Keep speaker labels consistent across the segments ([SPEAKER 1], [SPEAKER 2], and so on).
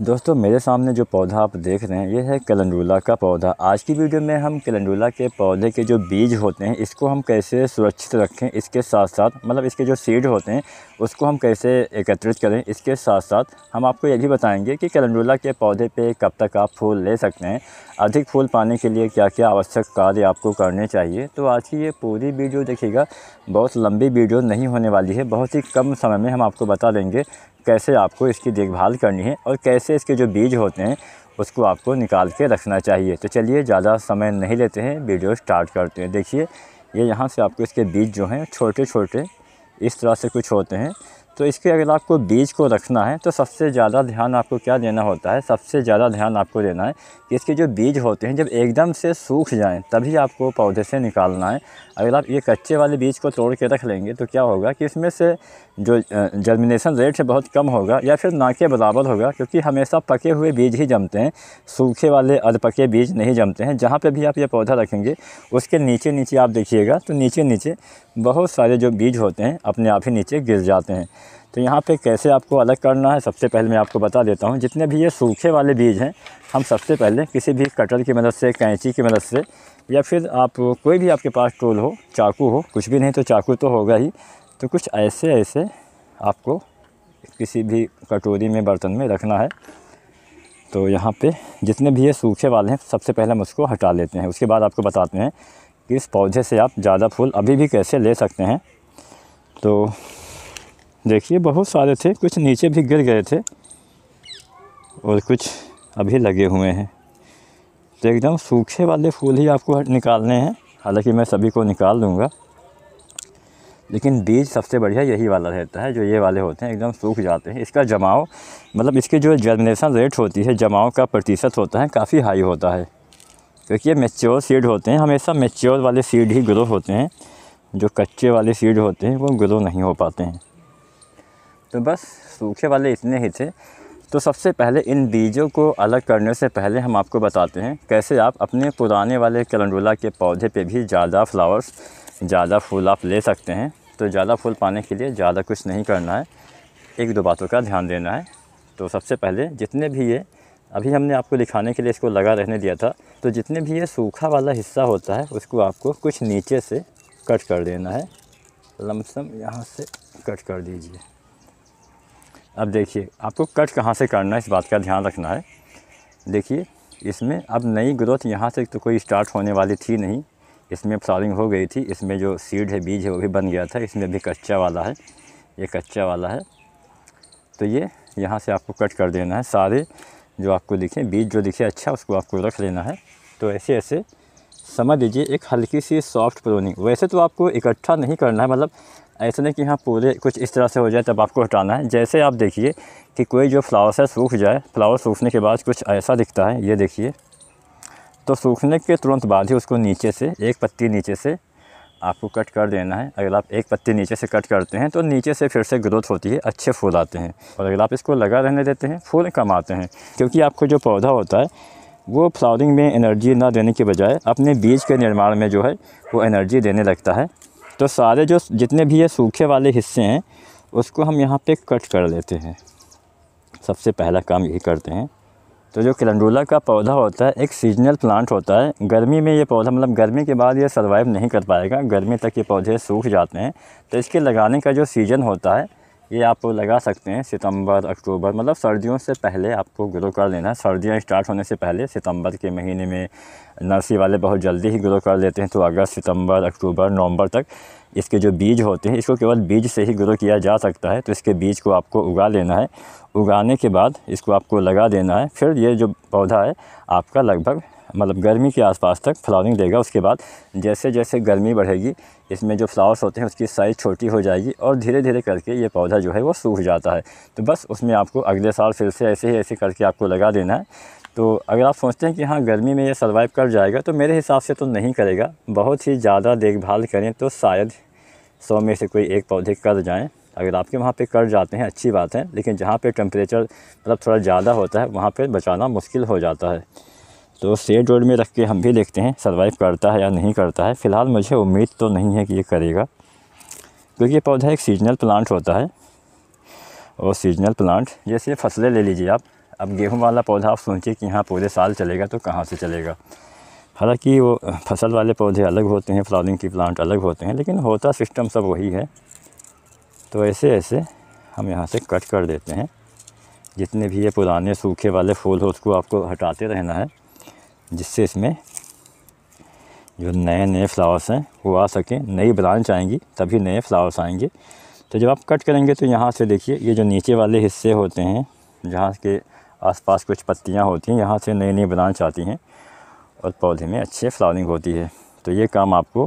[SPEAKER 1] दोस्तों मेरे सामने जो पौधा आप देख रहे हैं ये है कैलेंडुला का पौधा। आज की वीडियो में हम कैलेंडुला के पौधे के जो बीज होते हैं इसको हम कैसे सुरक्षित रखें, इसके साथ साथ मतलब इसके जो सीड होते हैं उसको हम कैसे एकत्रित करें, इसके साथ साथ हम आपको ये भी बताएंगे कि कैलेंडुला के पौधे पे कब तक आप फूल ले सकते हैं, अधिक फूल पाने के लिए क्या क्या आवश्यक कार्य आपको करने चाहिए। तो आज की ये पूरी वीडियो देखिएगा, बहुत लंबी वीडियो नहीं होने वाली है। बहुत ही कम समय में हम आपको बता देंगे कैसे आपको इसकी देखभाल करनी है और कैसे इसके जो बीज होते हैं उसको आपको निकाल के रखना चाहिए। तो चलिए ज़्यादा समय नहीं लेते हैं, वीडियो स्टार्ट करते हैं। देखिए ये यहाँ से आपको इसके बीज जो हैं छोटे छोटे इस तरह से कुछ होते हैं। तो इसके अगर आपको बीज को रखना है तो सबसे ज़्यादा ध्यान आपको क्या देना होता है, सबसे ज़्यादा ध्यान आपको देना है कि इसके जो बीज होते हैं जब एकदम से सूख जाएं तभी आपको पौधे से निकालना है। अगर आप ये कच्चे वाले बीज को तोड़ के रख लेंगे तो क्या होगा कि इसमें से जो जर्मिनेशन रेट है बहुत कम होगा या फिर ना के बराबर होगा, क्योंकि हमेशा पके हुए बीज ही जमते हैं, सूखे वाले अधपके बीज नहीं जमते हैं। जहाँ पे भी आप ये पौधा रखेंगे उसके नीचे नीचे आप देखिएगा तो नीचे नीचे बहुत सारे जो बीज होते हैं अपने आप ही नीचे गिर जाते हैं। तो यहाँ पे कैसे आपको अलग करना है सबसे पहले मैं आपको बता देता हूँ। जितने भी ये सूखे वाले बीज हैं हम सबसे पहले किसी भी कटर की मदद से, कैंची की मदद से, या फिर आप कोई भी आपके पास टूल हो, चाकू हो, कुछ भी नहीं तो चाकू तो होगा ही, तो कुछ ऐसे ऐसे आपको किसी भी कटोरी में, बर्तन में रखना है। तो यहाँ पे जितने भी ये सूखे वाले हैं सबसे पहले हम उसको हटा लेते हैं। उसके बाद आपको बताते हैं कि इस पौधे से आप ज़्यादा फूल अभी भी कैसे ले सकते हैं। तो देखिए बहुत सारे थे, कुछ नीचे भी गिर गए थे और कुछ अभी लगे हुए हैं। तो एकदम सूखे वाले फूल ही आपको निकालने हैं। हालांकि मैं सभी को निकाल दूंगा, लेकिन बीज सबसे बढ़िया यही वाला रहता है जो ये वाले होते हैं, एकदम सूख जाते हैं। इसका जमाव मतलब इसकी जो जर्मिनेशन रेट होती है, जमाव का प्रतिशत होता है, काफ़ी हाई होता है, क्योंकि ये मैच्योर सीड होते हैं। हमेशा मैच्योर वाले सीड ही ग्रो होते हैं, जो कच्चे वाले सीड होते हैं वो ग्रो नहीं हो पाते हैं। तो बस सूखे वाले इतने ही थे। तो सबसे पहले इन बीजों को अलग करने से पहले हम आपको बताते हैं कैसे आप अपने पुराने वाले कैलेंडुला के पौधे पे भी ज़्यादा फ्लावर्स, ज़्यादा फूल आप ले सकते हैं। तो ज़्यादा फूल पाने के लिए ज़्यादा कुछ नहीं करना है, एक दो बातों का ध्यान देना है। तो सबसे पहले जितने भी ये अभी हमने आपको दिखाने के लिए इसको लगा रहने दिया था, तो जितने भी ये सूखा वाला हिस्सा होता है उसको आपको कुछ नीचे से कट कर देना है। लमसम यहाँ से कट कर दीजिए। अब देखिए आपको कट कहाँ से करना है इस बात का ध्यान रखना है। देखिए इसमें अब नई ग्रोथ यहाँ से तो कोई स्टार्ट होने वाली थी नहीं, इसमें फ्लावरिंग हो गई थी, इसमें जो सीड है, बीज है वो भी बन गया था, इसमें भी कच्चा वाला है, ये कच्चा वाला है। तो ये यहाँ से आपको कट कर देना है। सारे जो आपको दिखे बीज जो दिखे अच्छा उसको आपको रख लेना है। तो ऐसे ऐसे समझ लीजिए एक हल्की सी सॉफ्ट प्रूनिंग। वैसे तो आपको इकट्ठा नहीं करना है, मतलब ऐसा नहीं कि हाँ पूरे कुछ इस तरह से हो जाए तब आपको हटाना है। जैसे आप देखिए कि कोई जो फ्लावर्स है सूख जाए, फ्लावर सूखने के बाद कुछ ऐसा दिखता है, ये देखिए, तो सूखने के तुरंत बाद ही उसको नीचे से एक पत्ती नीचे से आपको कट कर देना है। अगर आप एक पत्ती नीचे से कट करते हैं तो नीचे से फिर से ग्रोथ होती है, अच्छे फूल आते हैं। और अगर आप इसको लगा रहने देते हैं फूल कम आते हैं, क्योंकि आपको जो पौधा होता है वो फ्लावरिंग में एनर्जी ना देने के बजाय अपने बीज के निर्माण में जो है वो एनर्जी देने लगता है। तो सारे जो जितने भी ये सूखे वाले हिस्से हैं उसको हम यहाँ पे कट कर लेते हैं। सबसे पहला काम यही करते हैं। तो जो कैलेंडुला का पौधा होता है एक सीजनल प्लांट होता है। गर्मी में ये पौधा मतलब गर्मी के बाद ये सर्वाइव नहीं कर पाएगा, गर्मी तक ये पौधे सूख जाते हैं। तो इसके लगाने का जो सीज़न होता है ये आप लगा सकते हैं सितंबर, अक्टूबर, मतलब सर्दियों से पहले आपको ग्रो कर लेना है। सर्दियाँ स्टार्ट होने से पहले सितंबर के महीने में नर्सरी वाले बहुत जल्दी ही ग्रो कर लेते हैं। तो अगस्त, सितंबर, अक्टूबर, नवंबर तक इसके जो बीज होते हैं इसको केवल बीज से ही ग्रो किया जा सकता है। तो इसके बीज को आपको उगा लेना है। उगाने के बाद इसको आपको लगा देना है। फिर ये जो पौधा है आपका लगभग मतलब गर्मी के आसपास तक फ्लावरिंग देगा। उसके बाद जैसे जैसे गर्मी बढ़ेगी इसमें जो फ्लावर्स होते हैं उसकी साइज़ छोटी हो जाएगी और धीरे धीरे करके ये पौधा जो है वो सूख जाता है। तो बस उसमें आपको अगले साल फिर से ऐसे ही ऐसे करके आपको लगा देना है। तो अगर आप सोचते हैं कि हाँ गर्मी में ये सर्वाइव कर जाएगा, तो मेरे हिसाब से तो नहीं करेगा। बहुत ही ज़्यादा देखभाल करें तो शायद 100 में से कोई एक पौधे कर जाएँ। अगर आपके वहाँ पे कर जाते हैं अच्छी बात है, लेकिन जहाँ पे टेम्परेचर मतलब थोड़ा ज़्यादा होता है वहाँ पे बचाना मुश्किल हो जाता है। तो शेड वेड में रख के हम भी देखते हैं सर्वाइव करता है या नहीं करता है। फ़िलहाल मुझे उम्मीद तो नहीं है कि ये करेगा, क्योंकि ये पौधा एक सीजनल प्लांट होता है। और सीजनल प्लांट जैसे फसलें ले लीजिए आप, अब गेहूं वाला पौधा आप सोचिए कि हाँ पूरे साल चलेगा, तो कहाँ से चलेगा। हालांकि वो फसल वाले पौधे अलग होते हैं, फ्लावरिंग की प्लांट अलग होते हैं, लेकिन होता सिस्टम सब वही है। तो ऐसे ऐसे हम यहाँ से कट कर देते हैं। जितने भी ये पुराने सूखे वाले फूल हो उसको आपको हटाते रहना है, जिससे इसमें जो नए नए फ्लावर्स हैं वो आ सकें। नई ब्रांच आएंगी तभी नए फ्लावर्स आएंगे। तो जब आप कट करेंगे तो यहाँ से देखिए ये जो नीचे वाले हिस्से होते हैं, जहाँ के आसपास कुछ पत्तियाँ होती हैं, यहाँ से नई नई ब्रांच आती हैं और पौधे में अच्छे फ्लावरिंग होती है। तो ये काम आपको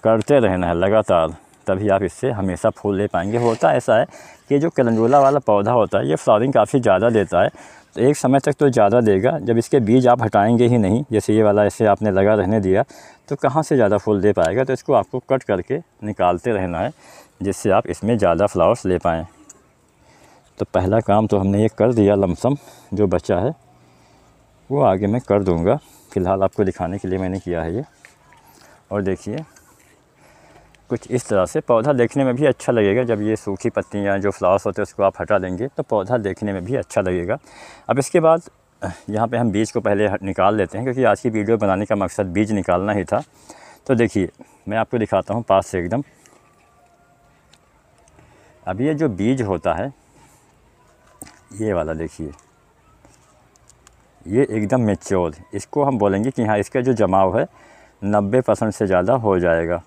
[SPEAKER 1] करते रहना है लगातार, तभी आप इससे हमेशा फूल ले पाएंगे। होता ऐसा है कि जो कैलेंडुला वाला पौधा होता है ये फ्लावरिंग काफ़ी ज़्यादा देता है, तो एक समय तक तो ज़्यादा देगा। जब इसके बीज आप हटाएंगे ही नहीं, जैसे ये वाला ऐसे आपने लगा रहने दिया, तो कहाँ से ज़्यादा फूल दे पाएगा। तो इसको आपको कट करके निकालते रहना है, जिससे आप इसमें ज़्यादा फ्लावर्स ले पाएँ। तो पहला काम तो हमने ये कर दिया, लमसम जो बचा है वो आगे मैं कर दूँगा। फ़िलहाल आपको दिखाने के लिए मैंने किया है ये। और देखिए कुछ इस तरह से पौधा देखने में भी अच्छा लगेगा। जब ये सूखी पत्तियाँ जो फ्लावर्स होते हैं उसको आप हटा देंगे तो पौधा देखने में भी अच्छा लगेगा। अब इसके बाद यहाँ पे हम बीज को पहले निकाल लेते हैं, क्योंकि आज की वीडियो बनाने का मकसद बीज निकालना ही था। तो देखिए मैं आपको दिखाता हूँ पास से एकदम। अब ये जो बीज होता है ये वाला देखिए, ये एकदम मैच्योर, इसको हम बोलेंगे कि हाँ इसका जो जमाव है 90% से ज़्यादा हो जाएगा।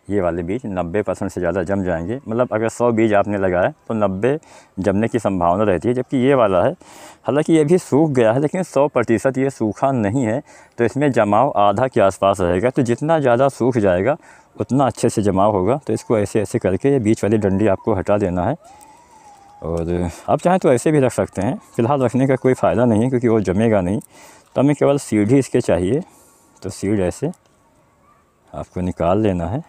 [SPEAKER 1] ये वाले बीज 90% से ज़्यादा जम जाएंगे। मतलब अगर 100 बीज आपने लगाया तो 90 जमने की संभावना रहती है। जबकि ये वाला है, हालांकि ये भी सूख गया है, लेकिन 100% ये सूखा नहीं है, तो इसमें जमाव आधा के आसपास रहेगा। तो जितना ज़्यादा सूख जाएगा उतना अच्छे से जमाव होगा। तो इसको ऐसे ऐसे करके ये बीच वाली डंडी आपको हटा देना है। और आप चाहें तो ऐसे भी रख सकते हैं, फ़िलहाल रखने का कोई फ़ायदा नहीं है क्योंकि वो जमेगा नहीं। तो हमें केवल सीड ही इसके चाहिए। तो सीड ऐसे आपको निकाल लेना है,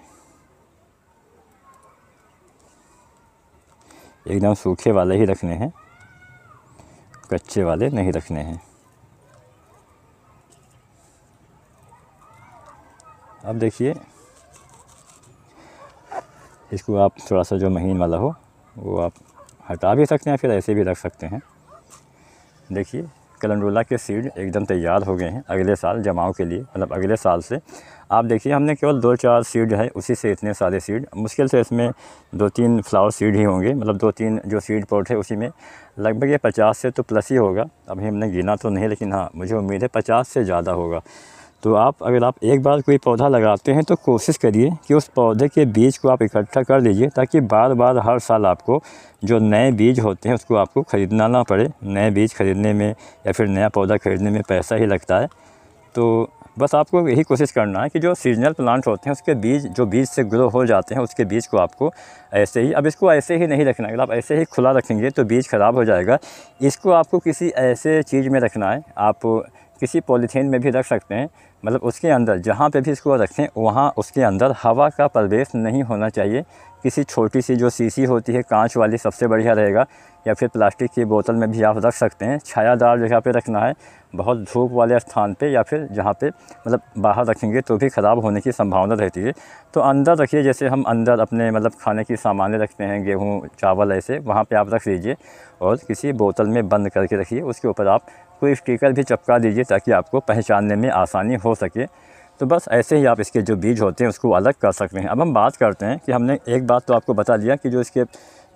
[SPEAKER 1] एकदम सूखे वाले ही रखने हैं, कच्चे वाले नहीं रखने हैं। अब देखिए इसको आप थोड़ा सा जो महीन वाला हो वो आप हटा भी सकते हैं, फिर ऐसे भी रख सकते हैं। देखिए कैलेंडुला के सीड एकदम तैयार हो गए हैं अगले साल जमाव के लिए। मतलब अगले साल से आप देखिए हमने केवल 2-4 सीड है, उसी से इतने सारे सीड, मुश्किल से इसमें 2-3 फ्लावर सीड ही होंगे। मतलब 2-3 जो सीड पॉट है उसी में लगभग ये 50 से तो प्लस ही होगा। अभी हमने गिना तो नहीं, लेकिन हाँ मुझे उम्मीद है 50 से ज़्यादा होगा। तो अगर आप एक बार कोई पौधा लगाते हैं तो कोशिश करिए कि उस पौधे के बीज को आप इकट्ठा कर लीजिए, ताकि बार बार हर साल आपको जो नए बीज होते हैं उसको आपको ख़रीदना ना पड़े। नए बीज ख़रीदने में या फिर नया पौधा ख़रीदने में पैसा ही लगता है। तो बस आपको यही कोशिश करना है कि जो सीजनल प्लांट होते हैं उसके बीज, जो बीज से ग्रो हो जाते हैं, उसके बीज को आपको ऐसे ही, अब इसको ऐसे ही नहीं रखना है। अगर आप ऐसे ही खुला रखेंगे तो बीज ख़राब हो जाएगा। इसको आपको किसी ऐसे चीज़ में रखना है, आप किसी पॉलीथीन में भी रख सकते हैं। मतलब उसके अंदर जहाँ पे भी इसको रखें वहाँ उसके अंदर हवा का प्रवेश नहीं होना चाहिए। किसी छोटी सी जो शीशी होती है कांच वाली, सबसे बढ़िया रहेगा, या फिर प्लास्टिक की बोतल में भी आप रख सकते हैं। छायादार जगह पे रखना है, बहुत धूप वाले स्थान पे, या फिर जहाँ पे मतलब बाहर रखेंगे तो भी ख़राब होने की संभावना रहती है। तो अंदर रखिए, जैसे हम अंदर अपने मतलब खाने की सामानें रखते हैं, गेहूँ चावल ऐसे, वहाँ पे आप रख लीजिए और किसी बोतल में बंद करके रखिए। उसके ऊपर आप कोई स्टिकर भी चिपका दीजिए ताकि आपको पहचानने में आसानी हो सके। तो बस ऐसे ही आप इसके जो बीज होते हैं उसको अलग कर सकते हैं। अब हम बात करते हैं कि हमने एक बात तो आपको बता दिया कि जो इसके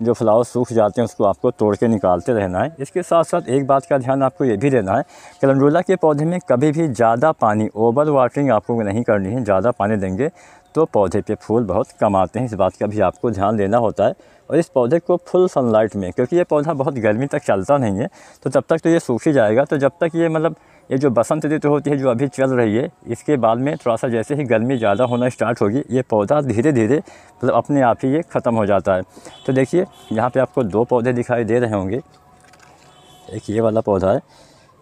[SPEAKER 1] जो फ्लावर सूख जाते हैं उसको आपको तोड़ के निकालते रहना है। इसके साथ साथ एक बात का ध्यान आपको ये भी देना है, कैलेंडुला के पौधे में कभी भी ज़्यादा पानी, ओवर वाटरिंग आपको नहीं करनी है। ज़्यादा पानी देंगे तो पौधे पे फूल बहुत कम आते हैं, इस बात का भी आपको ध्यान देना होता है। और इस पौधे को फुल सनलाइट में, क्योंकि ये पौधा बहुत गर्मी तक चलता नहीं है, तो तब तक तो ये सूख ही जाएगा। तो जब तक ये मतलब ये जो बसंत ऋतु होती है जो अभी चल रही है, इसके बाद में थोड़ा सा जैसे ही गर्मी ज़्यादा होना स्टार्ट होगी, ये पौधा धीरे धीरे मतलब अपने आप ही ये ख़त्म हो जाता है। तो देखिए यहाँ पे आपको 2 पौधे दिखाई दे रहे होंगे। एक ये वाला पौधा है,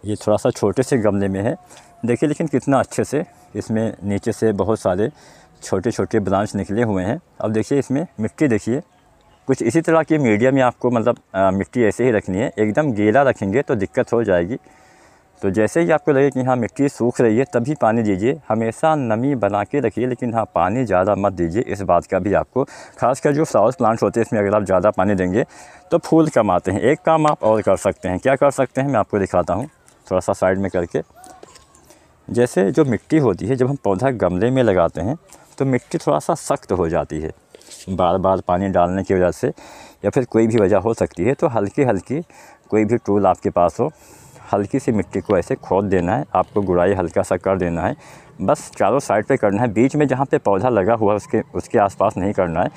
[SPEAKER 1] ये थोड़ा सा छोटे से गमले में है देखिए, लेकिन कितना अच्छे से इसमें नीचे से बहुत सारे छोटे छोटे ब्रांच निकले हुए हैं। अब देखिए इसमें मिट्टी देखिए, कुछ इसी तरह की मीडियम में आपको मतलब मिट्टी ऐसे ही रखनी है। एकदम गीला रखेंगे तो दिक्कत हो जाएगी। तो जैसे ही आपको लगे कि हाँ मिट्टी सूख रही है तभी पानी दीजिए। हमेशा नमी बना के रखिए, लेकिन हाँ पानी ज़्यादा मत दीजिए। इस बात का भी आपको, खासकर जो फ्लावर प्लांट्स होते हैं इसमें अगर आप ज़्यादा पानी देंगे तो फूल कम आते हैं। एक काम आप और कर सकते हैं। क्या कर सकते हैं मैं आपको दिखाता हूँ थोड़ा सा साइड में करके। जैसे जो मिट्टी होती है, जब हम पौधा गमले में लगाते हैं तो मिट्टी थोड़ा सा सख्त हो जाती है बार बार पानी डालने की वजह से, या फिर कोई भी वजह हो सकती है। तो हल्की हल्की कोई भी टूल आपके पास हो, हल्की सी मिट्टी को ऐसे खोद देना है। आपको गुड़ाई हल्का सा कर देना है, बस चारों साइड पे करना है। बीच में जहाँ पे पौधा लगा हुआ है उसके आसपास नहीं करना है।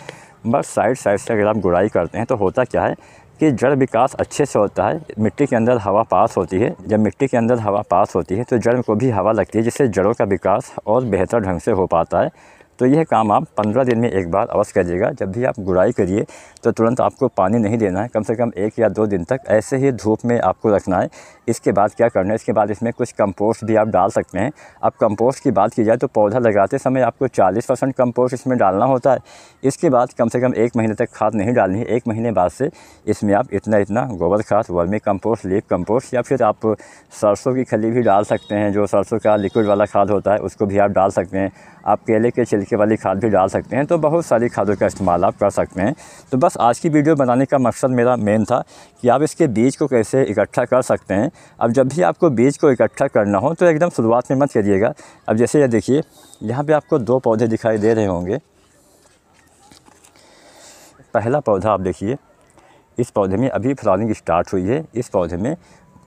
[SPEAKER 1] बस साइड साइड से अगर आप गुड़ाई करते हैं तो होता क्या है कि जड़ विकास अच्छे से होता है। मिट्टी के अंदर हवा पास होती है। जब मिट्टी के अंदर हवा पास होती है तो जड़ को भी हवा लगती है, जिससे जड़ों का विकास और बेहतर ढंग से हो पाता है। तो यह काम आप 15 दिन में एक बार अवश्य करिएगा। जब भी आप गुड़ाई करिए तो तुरंत आपको पानी नहीं देना है, कम से कम 1 या 2 दिन तक ऐसे ही धूप में आपको रखना है। इसके बाद क्या करना है, इसके बाद इसमें कुछ कंपोस्ट भी आप डाल सकते हैं। अब कंपोस्ट की बात की जाए तो पौधा लगाते समय आपको 40% कंपोस्ट इसमें डालना होता है। इसके बाद कम से कम 1 महीने तक खाद नहीं डालनी है। 1 महीने बाद से इसमें आप इतना गोबर खाद, वर्मी कंपोस्ट, लीफ कंपोस्ट, या फिर आप सरसों की खली भी डाल सकते हैं। जो सरसों का लिक्विड वाला खाद होता है उसको भी आप डाल सकते हैं। आप केले के छिलके वाली खाद भी डाल सकते हैं। तो बहुत सारी खादों का इस्तेमाल आप कर सकते हैं। तो बस आज की वीडियो बनाने का मकसद मेरा मेन था कि आप इसके बीज को कैसे इकट्ठा कर सकते हैं। अब जब भी आपको बीज को इकट्ठा करना हो तो एकदम शुरुआत में मत करिएगा। अब जैसे ये देखिए, यहाँ पे आपको 2 पौधे दिखाई दे रहे होंगे। पहला पौधा आप देखिए, इस पौधे में अभी फ्लावरिंग स्टार्ट हुई है। इस पौधे में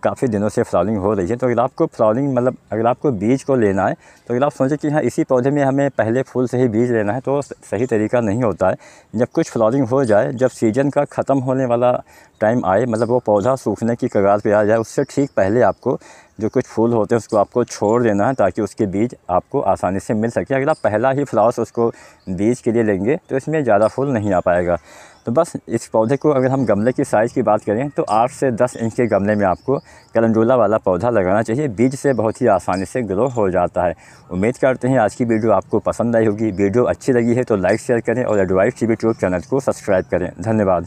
[SPEAKER 1] काफ़ी दिनों से फ्लावरिंग हो रही है। तो अगर आपको फ्लावरिंग मतलब अगर आपको बीज को लेना है तो अगर आप सोचें कि हाँ इसी पौधे में हमें पहले फूल से ही बीज लेना है, तो सही तरीका नहीं होता है। जब कुछ फ्लावरिंग हो जाए, जब सीजन का ख़त्म होने वाला टाइम आए, मतलब वो पौधा सूखने की कगार पे आ जाए, उससे ठीक पहले आपको जो कुछ फूल होते हैं उसको आपको छोड़ देना है, ताकि उसके बीज आपको आसानी से मिल सके। अगर आप पहला ही फ्लावर्स उसको बीज के लिए लेंगे तो इसमें ज़्यादा फूल नहीं आ पाएगा। तो बस इस पौधे को अगर हम गमले की साइज़ की बात करें तो 8 से 10 इंच के गमले में आपको कैलेंडुला वाला पौधा लगाना चाहिए। बीज से बहुत ही आसानी से ग्रो हो जाता है। उम्मीद करते हैं आज की वीडियो आपको पसंद आई होगी। वीडियो अच्छी लगी है तो लाइक शेयर करें और एडवाइस टीवी यूट्यूब चैनल को सब्सक्राइब करें। धन्यवाद।